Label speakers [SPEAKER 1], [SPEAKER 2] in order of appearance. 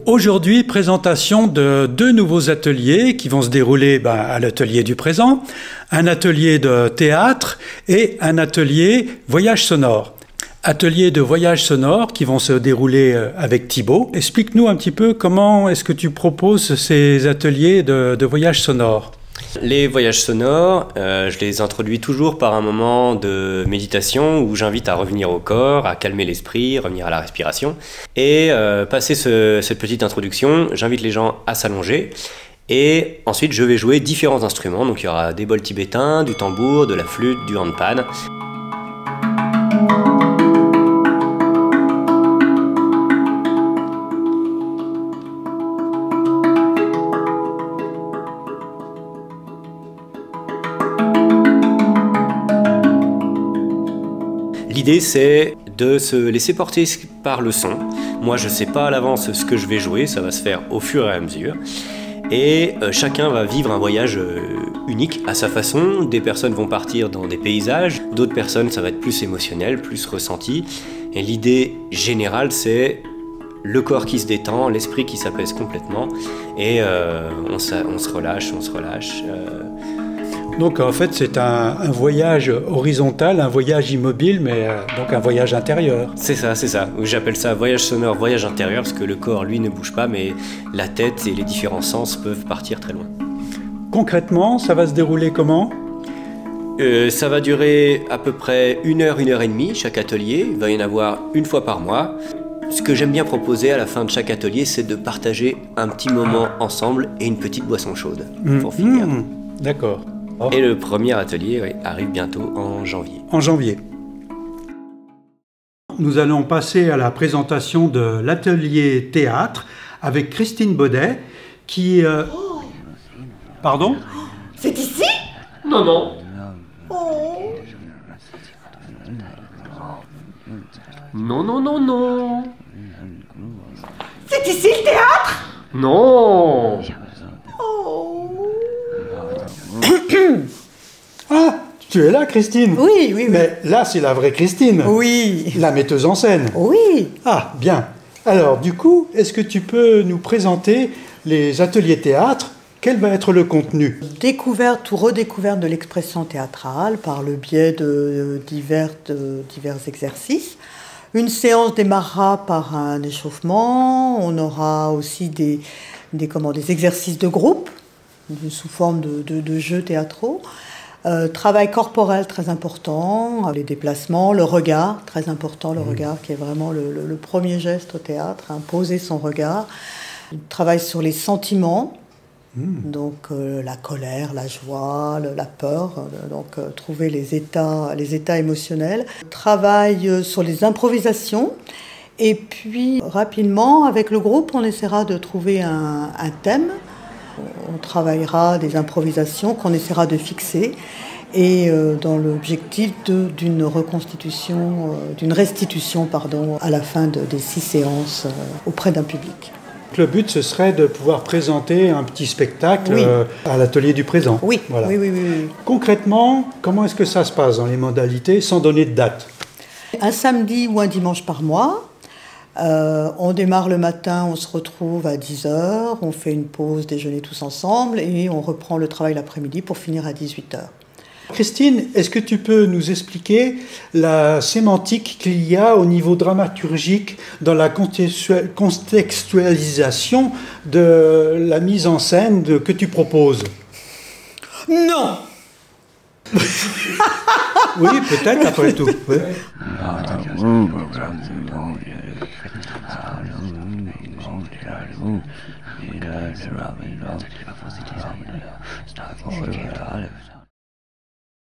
[SPEAKER 1] Aujourd'hui, présentation de deux nouveaux ateliers qui vont se dérouler à l'atelier du présent, un atelier de théâtre et un atelier voyage sonore. Ateliers de voyage sonore qui vont se dérouler avec Thibaut. Explique-nous un petit peu comment est-ce que tu proposes ces ateliers de voyage sonore.
[SPEAKER 2] Les voyages sonores, je les introduis toujours par un moment de méditation où j'invite à revenir au corps, à calmer l'esprit, revenir à la respiration. Et passé cette petite introduction, j'invite les gens à s'allonger. Et ensuite, je vais jouer différents instruments. Donc il y aura des bols tibétains, du tambour, de la flûte, du handpan. L'idée, c'est de se laisser porter par le son. Moi, je ne sais pas à l'avance ce que je vais jouer, ça va se faire au fur et à mesure. Et chacun va vivre un voyage unique à sa façon. Des personnes vont partir dans des paysages, d'autres personnes, ça va être plus émotionnel, plus ressenti. Et l'idée générale, c'est le corps qui se détend, l'esprit qui s'apaise complètement. Et on se relâche, on se relâche.
[SPEAKER 1] Donc en fait c'est un voyage horizontal, un voyage immobile, mais donc un voyage intérieur.
[SPEAKER 2] C'est ça, c'est ça. J'appelle ça voyage sonore, voyage intérieur, parce que le corps, lui, ne bouge pas, mais la tête et les différents sens peuvent partir très loin.
[SPEAKER 1] Concrètement, ça va se dérouler comment ?
[SPEAKER 2] Ça va durer à peu près 1 heure, 1 heure et demie, chaque atelier. Il va y en avoir une fois par mois. Ce que j'aime bien proposer à la fin de chaque atelier, c'est de partager un petit moment ensemble et une petite boisson chaude pour finir.
[SPEAKER 1] D'accord.
[SPEAKER 2] Et le premier atelier arrive bientôt en janvier.
[SPEAKER 1] En janvier. Nous allons passer à la présentation de l'atelier théâtre avec Christine Baudet qui... Pardon ?
[SPEAKER 3] C'est ici ?
[SPEAKER 2] Non, non.
[SPEAKER 3] Oh.
[SPEAKER 2] Non, non, non, non.
[SPEAKER 3] C'est ici le théâtre ?
[SPEAKER 2] Non.
[SPEAKER 3] Oh.
[SPEAKER 1] Ah, tu es là, Christine ?
[SPEAKER 3] Oui, oui, oui.
[SPEAKER 1] Mais là, c'est la vraie Christine.
[SPEAKER 3] Oui.
[SPEAKER 1] La metteuse en scène.
[SPEAKER 3] Oui.
[SPEAKER 1] Ah, bien. Alors, du coup, est-ce que tu peux nous présenter les ateliers théâtre ? Quel va être le contenu ?
[SPEAKER 3] Découverte ou redécouverte de l'expression théâtrale par le biais de divers exercices. Une séance démarrera par un échauffement. On aura aussi des exercices de groupe sous forme de jeux théâtraux. Travail corporel très important, les déplacements, le regard très important, le regard qui est vraiment le premier geste au théâtre, poser son regard. Travail sur les sentiments, donc la colère, la joie, la peur, trouver les états émotionnels. Travail sur les improvisations. Et puis rapidement, avec le groupe, on essaiera de trouver un thème. On travaillera des improvisations qu'on essaiera de fixer et dans l'objectif d'une restitution à la fin des 6 séances auprès d'un public.
[SPEAKER 1] Le but, ce serait de pouvoir présenter un petit spectacle à l'atelier du présent.
[SPEAKER 3] Oui,
[SPEAKER 1] voilà.
[SPEAKER 3] Oui.
[SPEAKER 1] Concrètement, comment est-ce que ça se passe dans les modalités sans donner de date ?
[SPEAKER 3] Un samedi ou un dimanche par mois. On démarre le matin, on se retrouve à 10h, on fait une pause déjeuner tous ensemble et on reprend le travail l'après-midi pour finir à 18h.
[SPEAKER 1] Christine, est-ce que tu peux nous expliquer la sémantique qu'il y a au niveau dramaturgique dans la contextualisation de la mise en scène que tu proposes ?
[SPEAKER 3] Non.
[SPEAKER 1] Oui, peut-être après tout. Oui.